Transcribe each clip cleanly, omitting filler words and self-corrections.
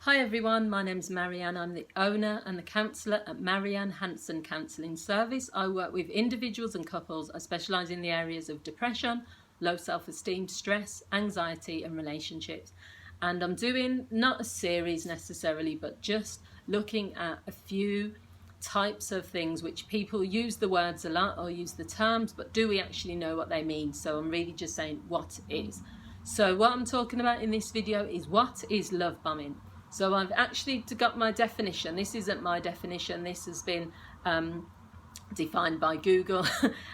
Hi everyone, my name's Marianne. I'm the owner and the counsellor at Marianne Hanson Counselling Service. I work with individuals and couples. I specialise in the areas of depression, low self-esteem, stress, anxiety and relationships. And I'm doing not a series necessarily, but just looking at a few types of things which people use the words a lot or use the terms, but do we actually know what they mean? So I'm really just saying what is. So what I'm talking about in this video is what is love bombing. So I've actually got my definition. This isn't my definition. This has been defined by Google.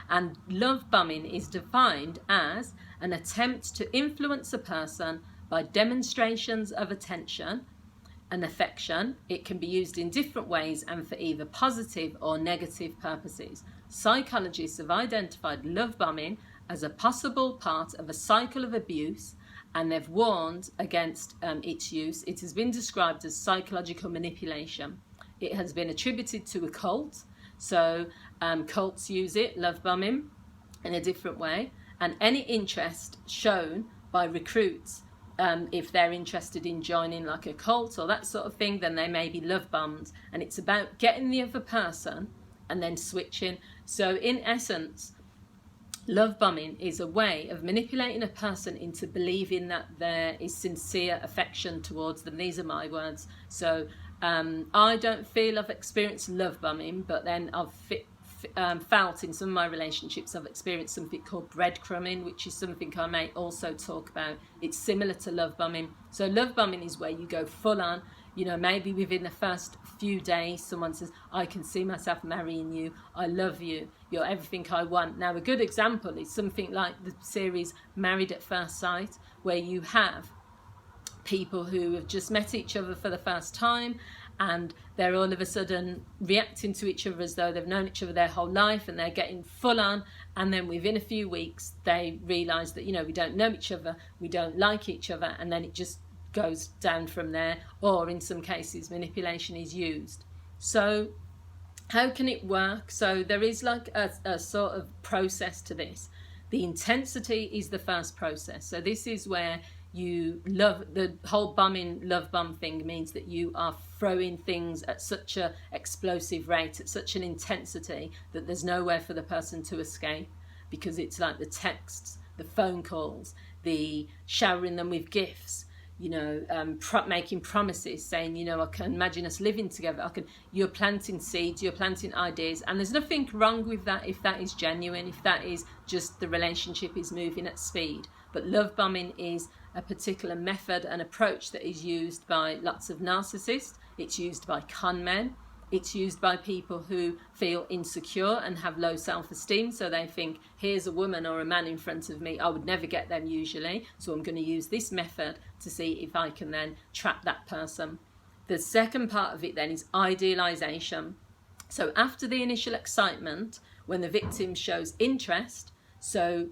And love bombing is defined as an attempt to influence a person by demonstrations of attention and affection. It can be used in different ways and for either positive or negative purposes. Psychologists have identified love bombing as a possible part of a cycle of abuse, and they've warned against its use. It has been described as psychological manipulation. It has been attributed to a cult, so cults use it, love bombing, in a different way, and any interest shown by recruits, if they're interested in joining like a cult or that sort of thing, then they may be love bombed, and it's about getting the other person and then switching. So in essence, love bombing is a way of manipulating a person into believing that there is sincere affection towards them. These are my words. So I don't feel I've experienced love bombing, but then I've felt in some of my relationships I've experienced something called breadcrumbing, which is something I may also talk about. It's similar to love bombing. So love bombing is where you go full on. You know, maybe within the first few days, someone says, I can see myself marrying you. I love you. You're everything I want. Now, a good example is something like the series Married at First Sight, where you have people who have just met each other for the first time, and they're all of a sudden reacting to each other as though they've known each other their whole life, and they're getting full on. And then within a few weeks, they realise that, you know, we don't know each other, we don't like each other, and then it just goes down from there. Or in some cases, manipulation is used. So how can it work? So there is like a sort of process to this. The intensity is the first process. So this is where you love, the whole love bomb thing means that you are throwing things at such a explosive rate, at such an intensity, that there's nowhere for the person to escape, because it's like the texts, the phone calls, the showering them with gifts, you know, making promises, saying, you know, I can imagine us living together. You're planting seeds, you're planting ideas, and there's nothing wrong with that if that is genuine, if that is just the relationship is moving at speed. But love bombing is a particular method and approach that is used by lots of narcissists. It's used by con men. It's used by people who feel insecure and have low self-esteem. So they think, here's a woman or a man in front of me. I would never get them usually. So I'm going to use this method to see if I can then trap that person. The second part of it then is idealization. So after the initial excitement, when the victim shows interest, so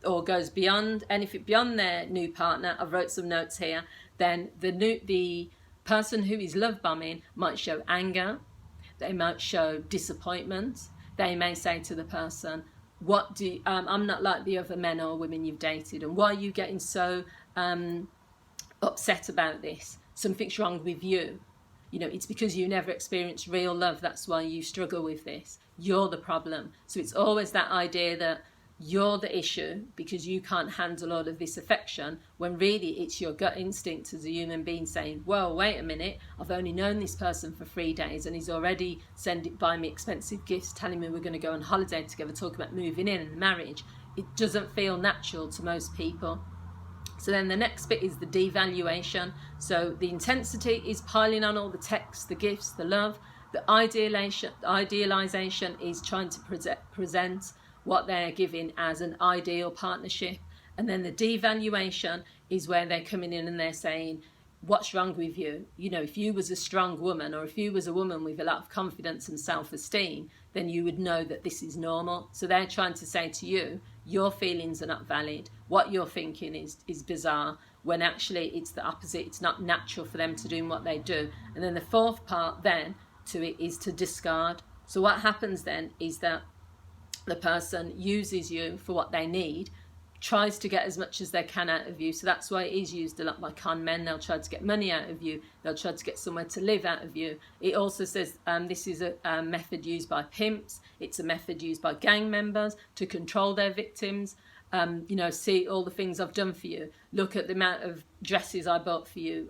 or goes beyond anything beyond their new partner, I've wrote some notes here, then the person who is love bombing might show anger, they might show disappointment, they may say to the person, I'm not like the other men or women you've dated, and why are you getting so upset about this? Something's wrong with you. You know, it's because you never experienced real love, that's why you struggle with this. You're the problem. So it's always that idea that you're the issue because you can't handle all of this affection, when really it's your gut instinct as a human being saying, well, wait a minute, I've only known this person for 3 days and he's already buying me expensive gifts, telling me we're going to go on holiday together, talking about moving in and marriage. It doesn't feel natural to most people. So then the next bit is the devaluation. So the intensity is piling on all the texts, the gifts, the love. The idealization is trying to present what they're giving as an ideal partnership. And then the devaluation is where they're coming in and they're saying, what's wrong with you? You know, if you was a strong woman, or if you was a woman with a lot of confidence and self-esteem, then you would know that this is normal. So they're trying to say to you, your feelings are not valid. What you're thinking is bizarre, when actually it's the opposite. It's not natural for them to do what they do. And then the fourth part then to it is to discard. So what happens then is that the person uses you for what they need, tries to get as much as they can out of you. So that's why it is used a lot by con men. They'll try to get money out of you. They'll try to get somewhere to live out of you. It also says this is a method used by pimps. It's a method used by gang members to control their victims. You know, see all the things I've done for you. Look at the amount of dresses I bought for you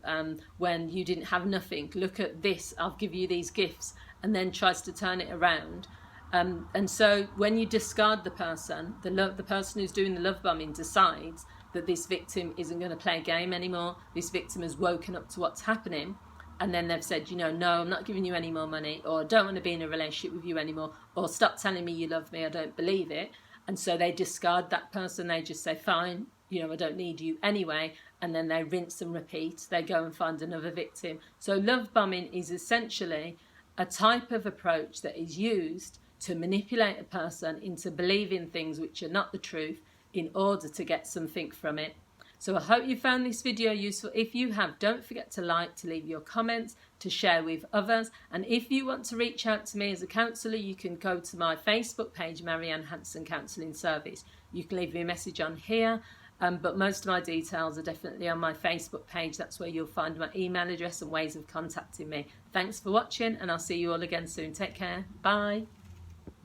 when you didn't have nothing. Look at this, I'll give you these gifts. And then tries to turn it around. And so when you discard the person, the person who's doing the love bombing decides that this victim isn't going to play a game anymore. This victim has woken up to what's happening, and then they've said, you know, no, I'm not giving you any more money, or I don't want to be in a relationship with you anymore, or stop telling me you love me, I don't believe it. And so they discard that person. They just say, fine, you know, I don't need you anyway. And then they rinse and repeat. They go and find another victim. So love bombing is essentially a type of approach that is used to manipulate a person into believing things which are not the truth in order to get something from it. So I hope you found this video useful. If you have, don't forget to like, to leave your comments, to share with others. And if you want to reach out to me as a counsellor, you can go to my Facebook page, Marianne Hanson Counselling Service. You can leave me a message on here. But most of my details are definitely on my Facebook page. That's where you'll find my email address and ways of contacting me. Thanks for watching, and I'll see you all again soon. Take care. Bye.